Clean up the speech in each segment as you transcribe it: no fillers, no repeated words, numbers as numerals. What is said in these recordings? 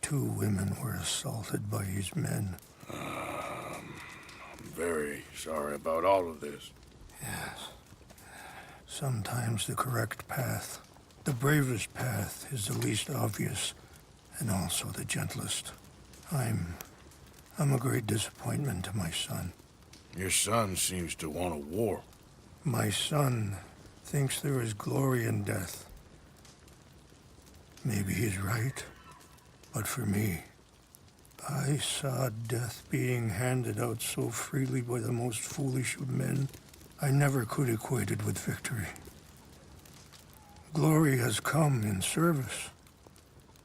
2 women were assaulted by his men. I'm very sorry about all of this. Yes. Sometimes the correct path, the bravest path, is the least obvious, and also the gentlest. I'm a great disappointment to my son. Your son seems to want a war. My son thinks there is glory in death. Maybe he's right, but for me, I saw death being handed out so freely by the most foolish of men, I never could equate it with victory. Glory has come in service.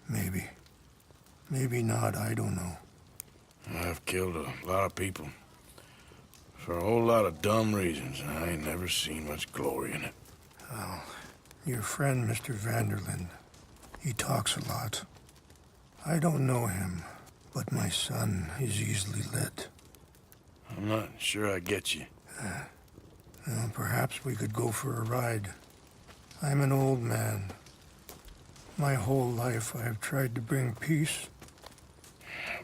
Maybe. Maybe not, I don't know. I've killed a lot of people. For a whole lot of dumb reasons, and I ain't never seen much glory in it. Well, your friend, Mr. Vanderlyn, he talks a lot. I don't know him, but my son is easily led. I'm not sure I get you. Well, perhaps we could go for a ride. I'm an old man. My whole life I have tried to bring peace.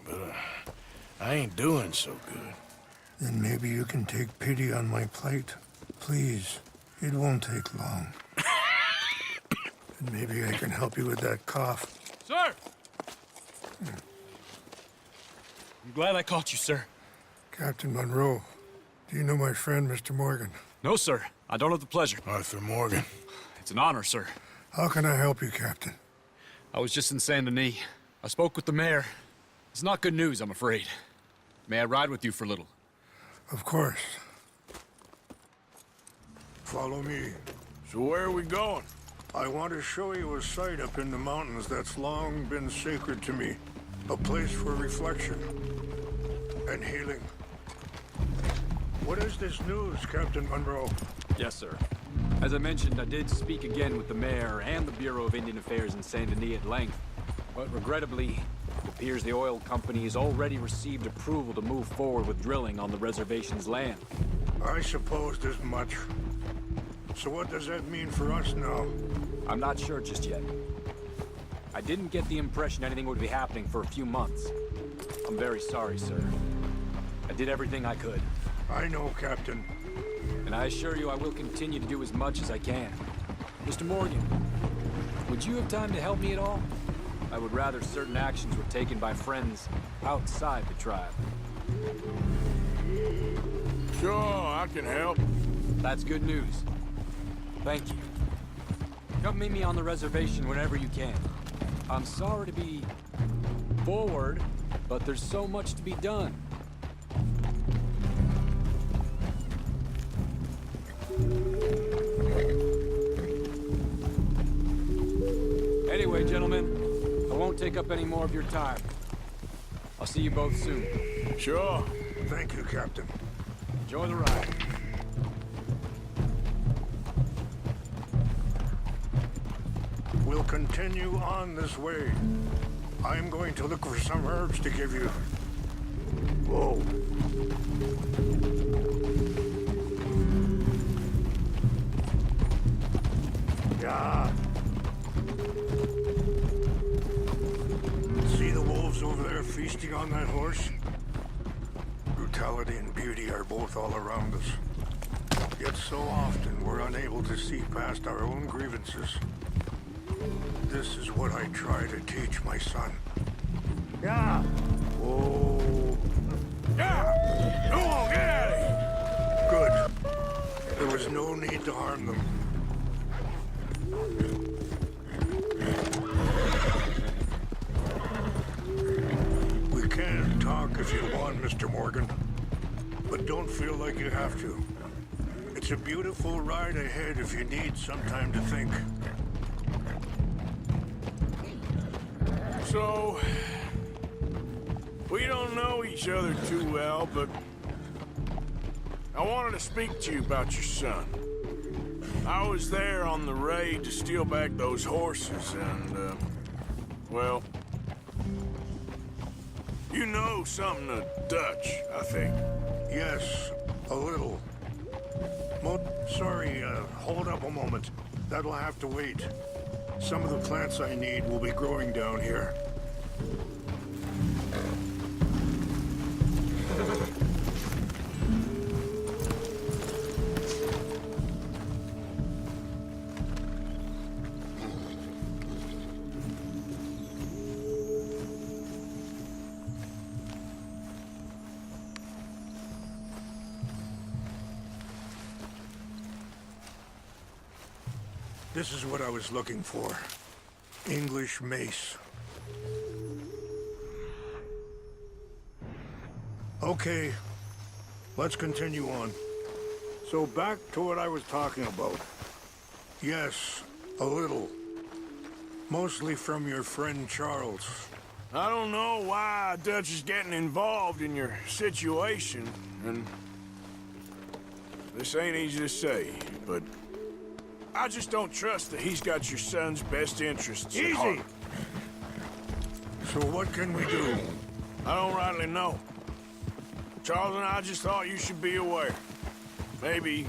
But I ain't doing so good. Then maybe you can take pity on my plight. Please, it won't take long. And maybe I can help you with that cough. Sir! I'm glad I caught you, sir. Captain Monroe, do you know my friend, Mr. Morgan? No, sir. I don't have the pleasure. Arthur Morgan. It's an honor, sir. How can I help you, Captain? I was just in Saint Denis. I spoke with the mayor. It's not good news, I'm afraid. May I ride with you for a little? Of course. Follow me. So where are we going? I want to show you a site up in the mountains that's long been sacred to me. A place for reflection and healing. What is this news, Captain Monroe? Yes, sir. As I mentioned, I did speak again with the mayor and the Bureau of Indian Affairs in Saint Denis at length. But regrettably, it appears the oil company has already received approval to move forward with drilling on the reservation's land. I supposed as much. So what does that mean for us now? I'm not sure just yet. I didn't get the impression anything would be happening for a few months. I'm very sorry, sir. I did everything I could. I know, Captain. And I assure you I will continue to do as much as I can. Mr. Morgan, would you have time to help me at all? I would rather certain actions were taken by friends outside the tribe. Sure, I can help. That's good news. Thank you. Come meet me on the reservation whenever you can. I'm sorry to be forward, but there's so much to be done. Anyway, gentlemen, I won't take up any more of your time. I'll see you both soon. Sure. Thank you, Captain. Enjoy the ride. We'll continue on this way. I'm going to look for some herbs to give you. Whoa. Yeah. See the wolves over there feasting on that horse? Brutality and beauty are both all around us. Yet so often we're unable to see past our own grievances. This is what I try to teach my son. Yeah. Whoa. Yeah! Come on, get out of here! Good. There was no need to harm them. We can talk if you want, Mr. Morgan. But don't feel like you have to. It's a beautiful ride ahead if you need some time to think. So, we don't know each other too well, but I wanted to speak to you about your son. I was there on the raid to steal back those horses, and, well, you know something of Dutch, I think. Yes, a little. Sorry, hold up a moment. That'll have to wait. Some of the plants I need will be growing down here. This is what I was looking for. English mace. Okay, let's continue on. So back to what I was talking about. Yes, a little. Mostly from your friend Charles. I don't know why Dutch is getting involved in your situation, and this ain't easy to say, but I just don't trust that he's got your son's best interests at heart. Easy! So what can we do? I don't rightly know. Charles and I just thought you should be aware. Maybe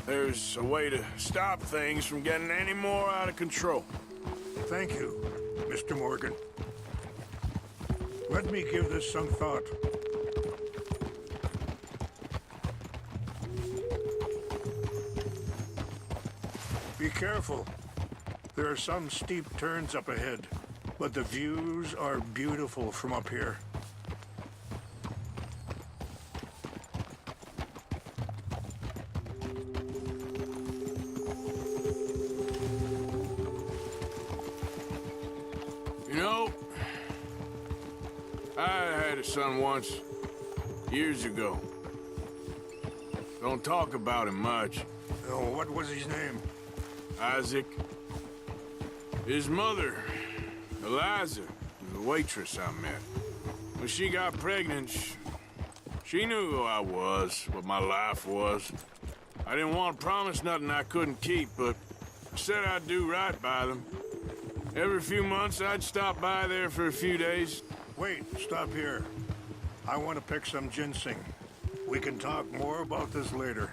there's a way to stop things from getting any more out of control. Thank you, Mr. Morgan. Let me give this some thought. Be careful. There are some steep turns up ahead, but the views are beautiful from up here. You know, I had a son once, years ago. Don't talk about him much. Oh, what was his name? Isaac. His mother, Eliza, was a waitress I met. When she got pregnant, she knew who I was, what my life was. I didn't want to promise nothing I couldn't keep, but I said I'd do right by them. Every few months, I'd stop by there for a few days. Wait, stop here. I want to pick some ginseng. We can talk more about this later.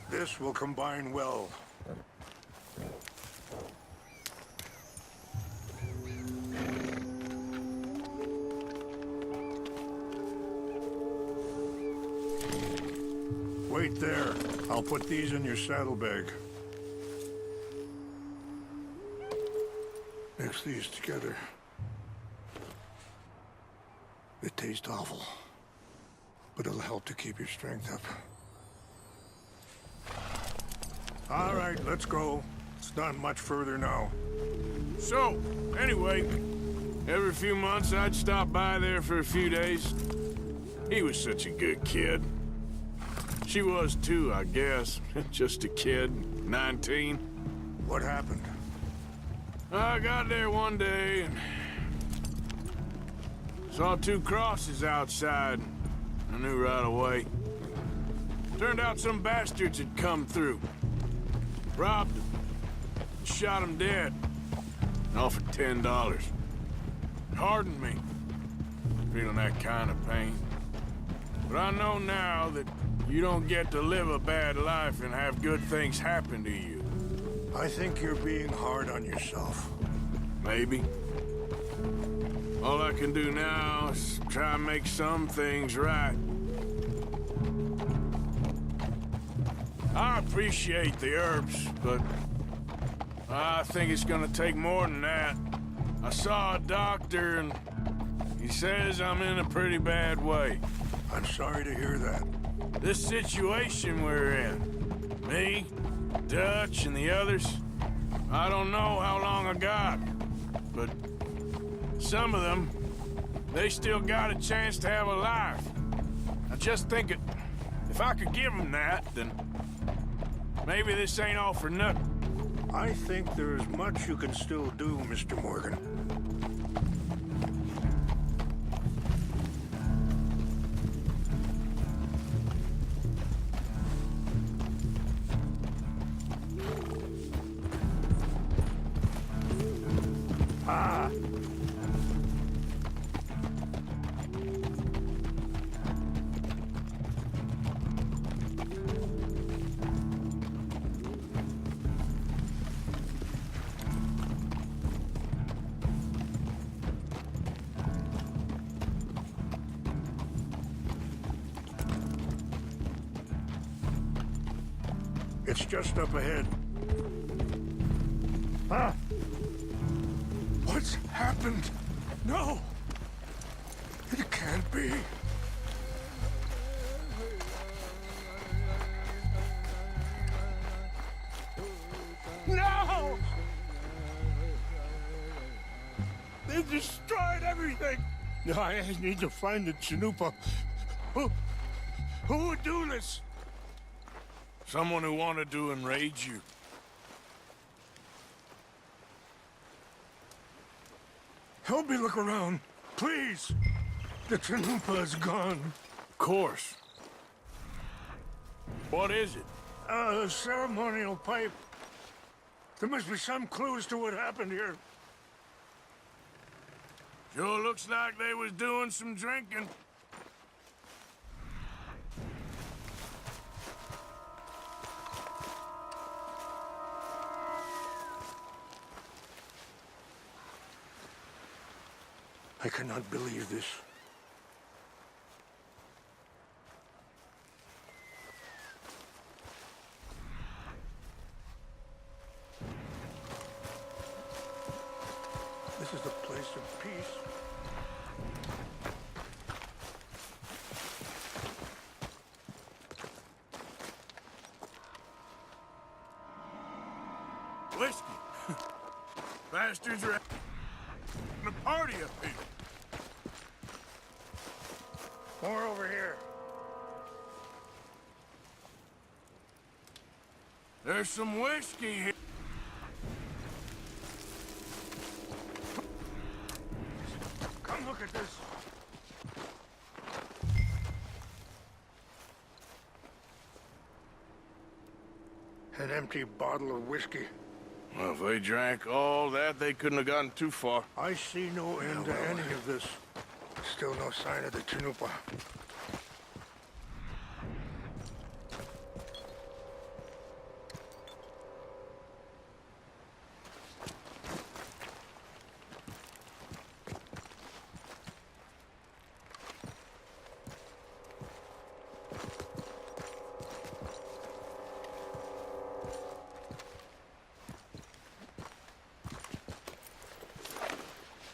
This will combine well. Wait there. I'll put these in your saddlebag. Mix these together. It tastes awful, but it'll help to keep your strength up. All right, let's go. It's not much further now. So, anyway, every few months, I'd stop by there for a few days. He was such a good kid. She was too, I guess. Just a kid, 19. What happened? I got there one day and saw two crosses outside. I knew right away. Turned out some bastards had come through. Robbed him. Shot him dead. And offered $10. Hardened me. Feeling that kind of pain. But I know now that you don't get to live a bad life and have good things happen to you. I think you're being hard on yourself. Maybe. All I can do now is try and make some things right. I appreciate the herbs, but I think it's gonna take more than that. I saw a doctor and he says I'm in a pretty bad way. I'm sorry to hear that. This situation we're in, me, Dutch, and the others, I don't know how long I got, but some of them, they still got a chance to have a life. I just think if I could give them that, then maybe this ain't all for nothing. I think there's much you can still do, Mr. Morgan. Ah! It's just up ahead. Huh? What's happened? No! It can't be. No! They destroyed everything! I need to find the Chanupa. Who would do this? Someone who wanted to enrage you. Help me look around, please. The Chanupa is gone. Of course. What is it? A ceremonial pipe. There must be some clues to what happened here. Sure looks like they was doing some drinking. I cannot believe this. This is the place of peace. Whiskey. Bastards are having a party up here. More over here. There's some whiskey here. Come look at this. An empty bottle of whiskey. Well, if they drank all that, they couldn't have gotten too far. I see no end to any of this. Still no sign of the Chanupa.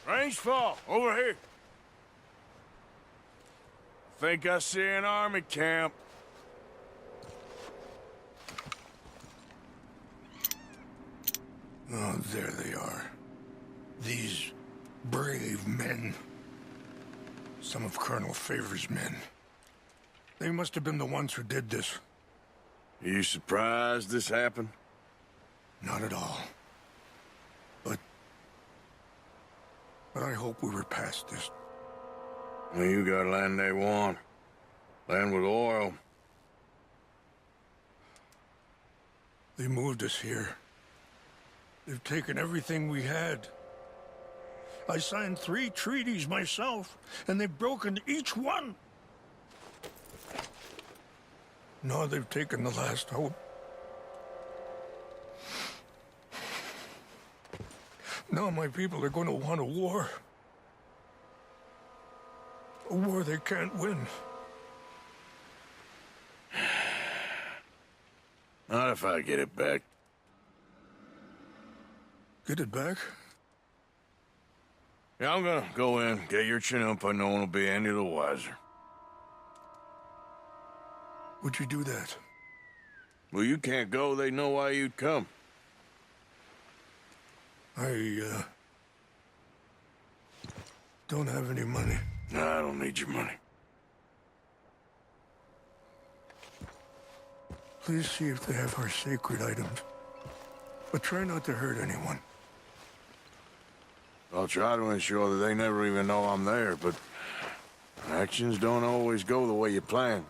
Range fall, over here. Think I see an army camp. Oh, there they are. These brave men. Some of Colonel Favor's men. They must have been the ones who did this. Are you surprised this happened? Not at all. But I hope we were past this. Well, you got land they want. Land with oil. They moved us here. They've taken everything we had. I signed 3 treaties myself, and they've broken each one. Now they've taken the last hope. Now my people are going to want a war. A war they can't win. Not if I get it back. Get it back? Yeah, I'm gonna go in, get your Chanupa, no one will be any the wiser. Would you do that? Well, you can't go, they know why you'd come. I don't have any money. No, I don't need your money. Please see if they have our sacred items. But try not to hurt anyone. I'll try to ensure that they never even know I'm there, but actions don't always go the way you plan.